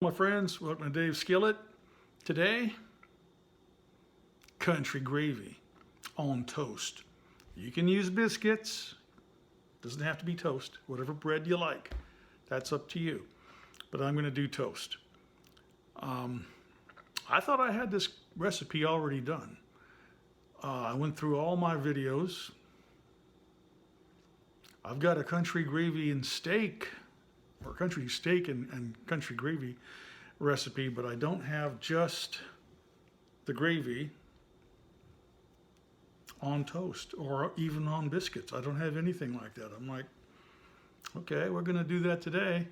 My friends, welcome to Dave's Skillet. Today, country gravy on toast. You can use biscuits, doesn't have to be toast, whatever bread you like. That's up to you. But I'm going to do toast. I thought I had this recipe already done. I went through all my videos. I've got a country gravy and steak, or country steak and country gravy recipe, but I don't have just the gravy on toast or even on biscuits. I don't have anything like that. I'm like, okay, we're going to do that today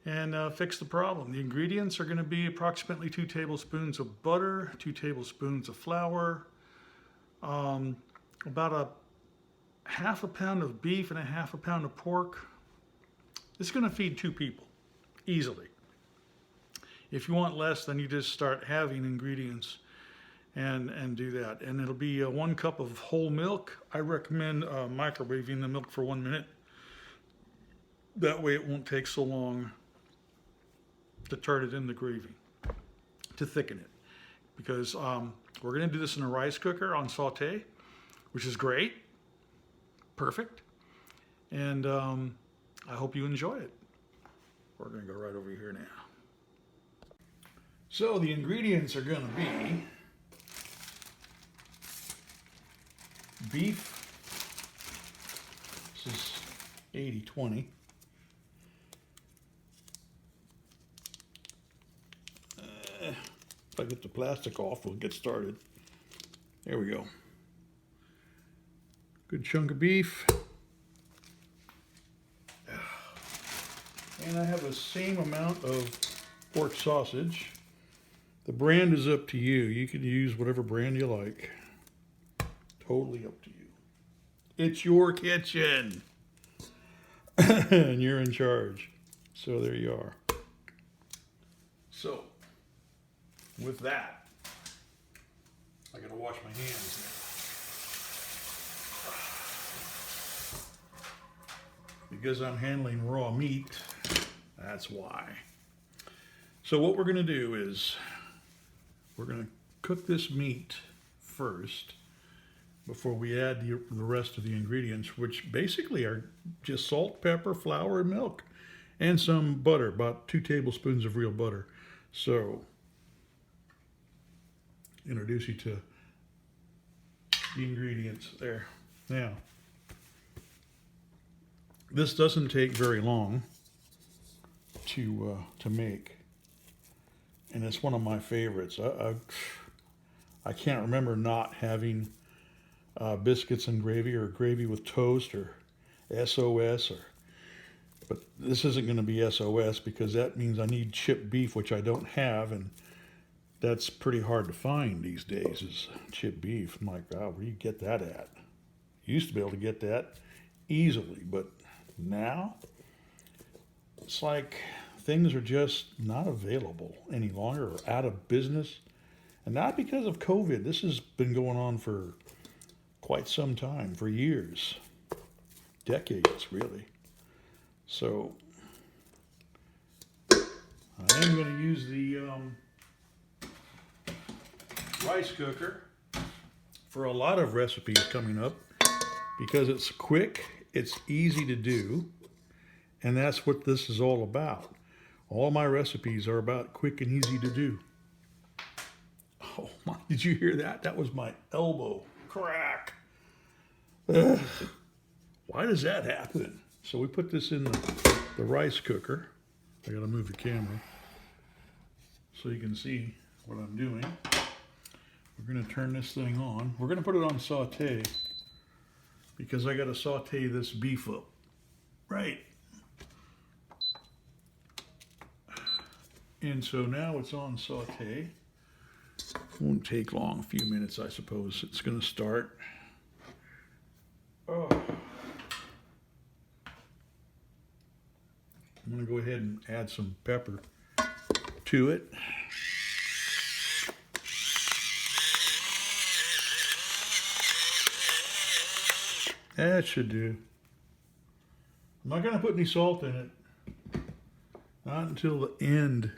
and fix the problem. The ingredients are going to be approximately 2 tablespoons of butter, 2 tablespoons of flour, about a half a pound of beef and a half a pound of pork. It's going to feed 2 people easily. If you want less, then you just start having ingredients and do that. And it'll be 1 cup of whole milk. I recommend microwaving the milk for 1 minute. That way it won't take so long to turn it in the gravy, to thicken it. Because we're going to do this in a rice cooker on saute, which is great. Perfect. And I hope you enjoy it. We're going to go right over here now. So the ingredients are going to be beef. This is 80-20. If I get the plastic off, we'll get started. There we go. Good chunk of beef. And I have the same amount of pork sausage. The brand is up to you. You can use whatever brand you like. Totally up to you. It's your kitchen. And you're in charge. So there you are. So, with that, I gotta wash my hands now. Because I'm handling raw meat, that's why. So what we're gonna do is, we're going to cook this meat first before we add the rest of the ingredients, which basically are just salt, pepper, flour, and milk, and some butter, about 2 tablespoons of real butter. So, introduce you to the ingredients there. Now, this doesn't take very long to make. And it's one of my favorites. I can't remember not having biscuits and gravy or gravy with toast or SOS. But this isn't going to be SOS because that means I need chipped beef, which I don't have, and that's pretty hard to find these days is chipped beef. I'm like, wow, where do you get that at? Used to be able to get that easily, but now it's like things are just not available any longer or out of business. And not because of COVID. This has been going on for quite some time, for years, decades really. So I am going to use the rice cooker for a lot of recipes coming up because it's quick, it's easy to do, and that's what this is all about. All my recipes are about quick and easy to do. Oh my, did you hear that? That was my elbow. Crack. Ugh. Why does that happen? So we put this in the rice cooker. I gotta move the camera so you can see what I'm doing. We're gonna turn this thing on. We're gonna put it on saute because I gotta saute this beef up. Right. And so now it's on saute. Won't take long, a few minutes, I suppose. It's going to start. Oh. I'm going to go ahead and add some pepper to it. That should do. I'm not going to put any salt in it. Not until the end.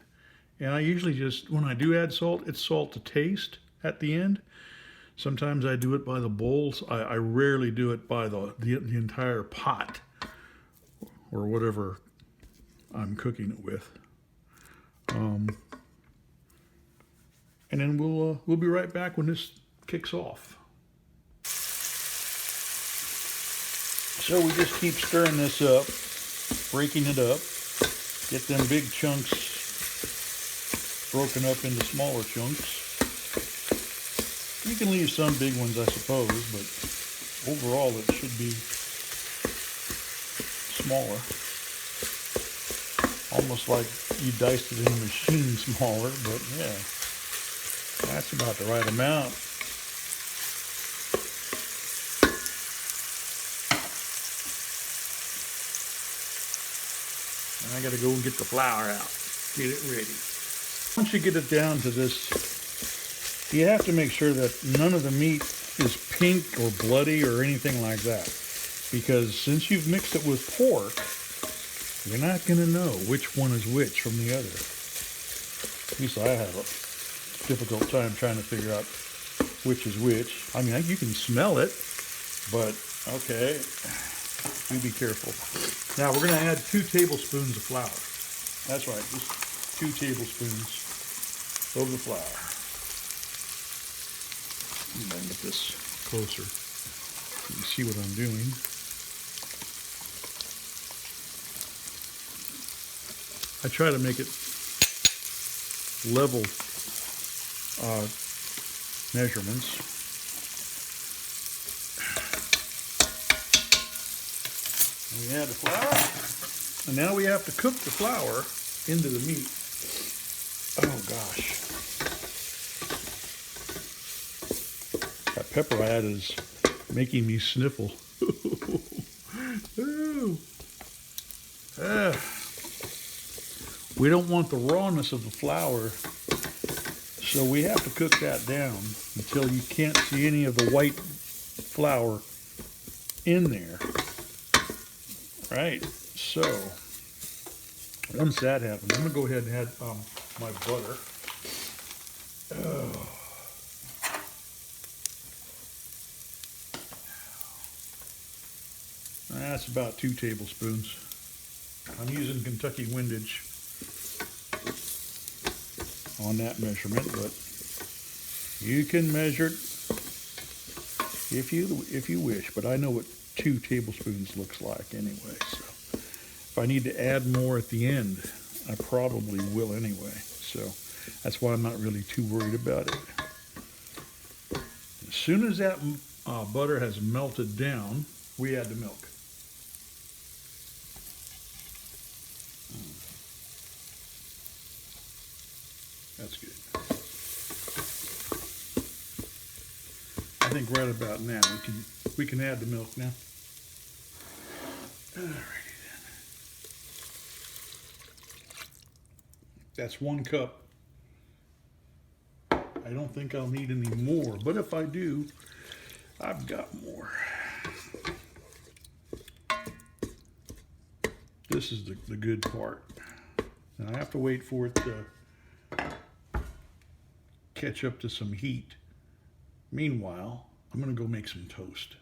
And I usually just, when I do add salt, it's salt to taste at the end. Sometimes I do it by the bowls. I rarely do it by the entire pot or whatever I'm cooking it with. And then we'll be right back when this kicks off. So we just keep stirring this up, breaking it up, get them big chunks broken up into smaller chunks. You can leave some big ones, I suppose, but overall it should be smaller. Almost like you diced it in a machine smaller, but yeah, that's about the right amount. I gotta go and get the flour out, get it ready. Once you get it down to this, you have to make sure that none of the meat is pink or bloody or anything like that. Because since you've mixed it with pork, you're not gonna know which one is which from the other. At least I have a difficult time trying to figure out which is which. I mean, you can smell it, but okay, do be careful. Now we're gonna add 2 tablespoons of flour. That's right, just 2 tablespoons of the flour. I'm gonna get this closer. You can see what I'm doing. I try to make it level measurements. And we add the flour, and now we have to cook the flour into the meat. Oh gosh. That pepper I added is making me sniffle. Ooh. We don't want the rawness of the flour, so we have to cook that down until you can't see any of the white flour in there. Right, so once that happens, I'm gonna go ahead and add my butter. Oh. That's about 2 tablespoons. I'm using Kentucky Windage on that measurement, but you can measure it if you wish. But I know what 2 tablespoons looks like anyway. So if I need to add more at the end, I probably will anyway. So that's why I'm not really too worried about it. As soon as that butter has melted down, we add the milk. That's good. I think right about now we can add the milk now. Alrighty then. That's 1 cup. I don't think I'll need any more, but if I do, I've got more. This is the good part. And I have to wait for it to catch up to some heat. Meanwhile, I'm gonna go make some toast.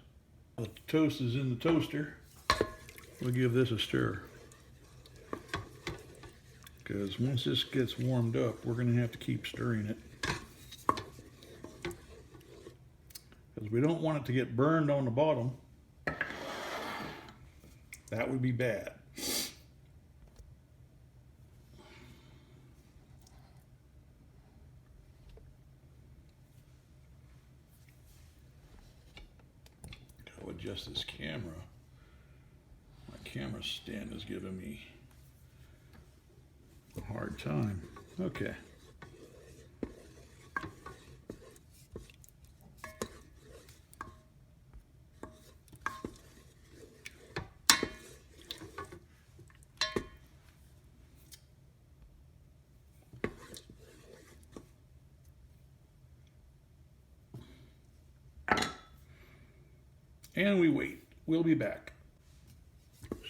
The toast is in the toaster. We'll give this a stir. Because once this gets warmed up, we're gonna have to keep stirring it. Because we don't want it to get burned on the bottom. That would be bad. Adjust this camera. My camera stand is giving me a hard time. Okay. And we wait. We'll be back.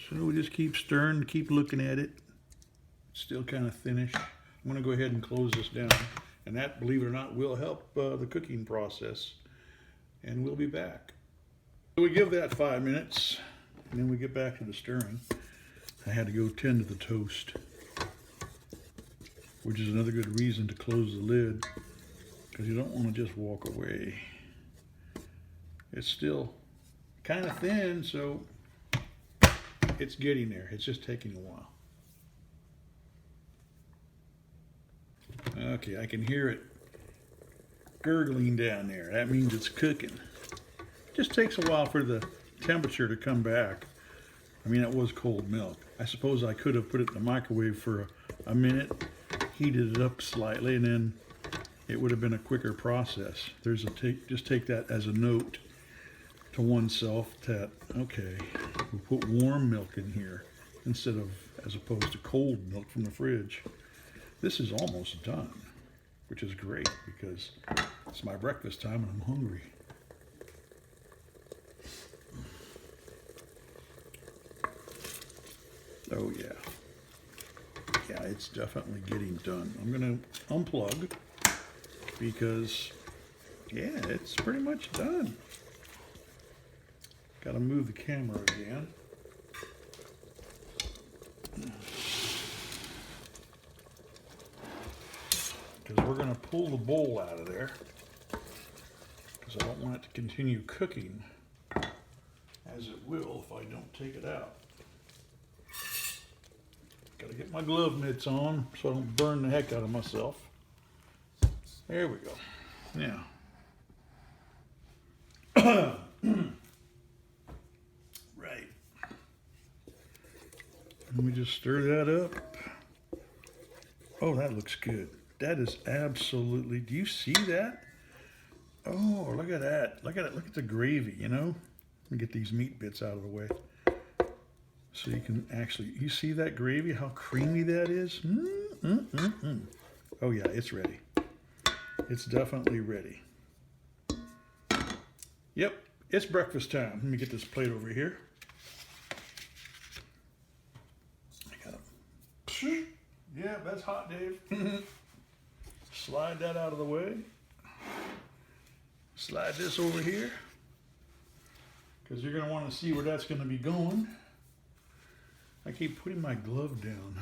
So we just keep stirring, keep looking at it. It's still kind of thinnish. I'm going to go ahead and close this down. And that, believe it or not, will help the cooking process. And we'll be back. So we give that 5 minutes, and then we get back to the stirring. I had to go tend to the toast, which is another good reason to close the lid, because you don't want to just walk away. It's still kind of thin, so it's getting there. It's just taking a while. Okay, I can hear it gurgling down there. That means it's cooking. It just takes a while for the temperature to come back. I mean, it was cold milk. I suppose I could have put it in the microwave for a minute, heated it up slightly, and then it would have been a quicker process. Just take that as a note to oneself that, okay, we'll put warm milk in here as opposed to cold milk from the fridge. This is almost done, which is great because it's my breakfast time and I'm hungry. Oh yeah. Yeah, it's definitely getting done. I'm gonna unplug because, yeah, it's pretty much done. Gotta move the camera again. Because we're gonna pull the bowl out of there because I don't want it to continue cooking as it will if I don't take it out. Gotta get my glove mitts on so I don't burn the heck out of myself. There we go. Now, right. Let me just stir that up. Oh, that looks good. That is absolutely, do you see that? Oh, look at that. Look at it. Look at the gravy, you know? Let me get these meat bits out of the way. So you can actually, you see that gravy, how creamy that is? Oh yeah, it's ready. It's definitely ready. Yep, it's breakfast time. Let me get this plate over here. Yeah, that's hot, Dave. Slide that out of the way. Slide this over here, because you're going to want to see where that's going to be going. I keep putting my glove down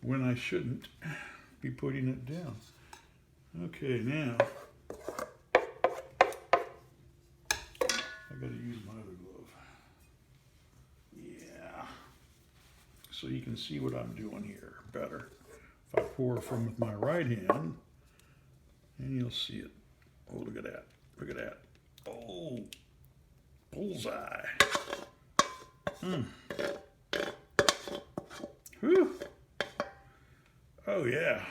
when I shouldn't be putting it down. Okay, now I got to use my other glove. Yeah. So you can see what I'm doing here better. If I pour from with my right hand, and you'll see it. Oh, look at that. Look at that. Oh, bullseye. Whew. Oh, yeah.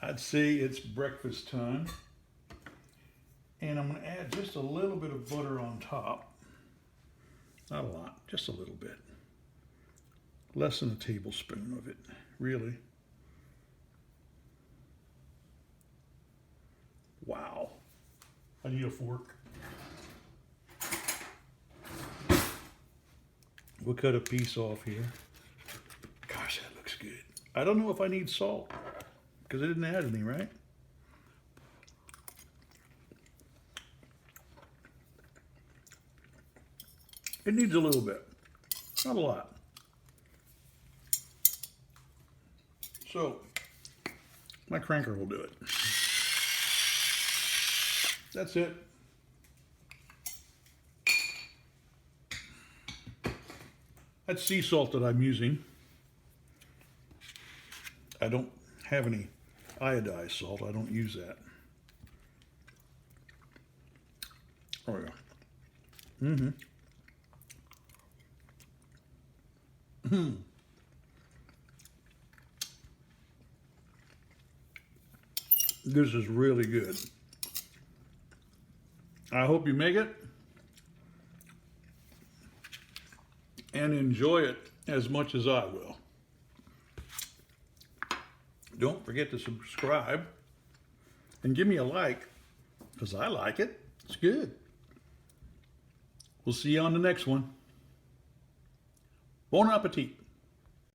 I'd say it's breakfast time. And I'm going to add just a little bit of butter on top. Not a lot, just a little bit. Less than a tablespoon of it, really. Wow. I need a fork. We'll cut a piece off here. Gosh, that looks good. I don't know if I need salt, because I didn't add any, right? It needs a little bit, not a lot. So, my cranker will do it. That's it. That's sea salt that I'm using. I don't have any iodized salt. I don't use that. Oh yeah. This is really good. I hope you make it and enjoy it as much as I will. Don't forget to subscribe and give me a like because I like it. It's good. We'll see you on the next one. Bon appetit.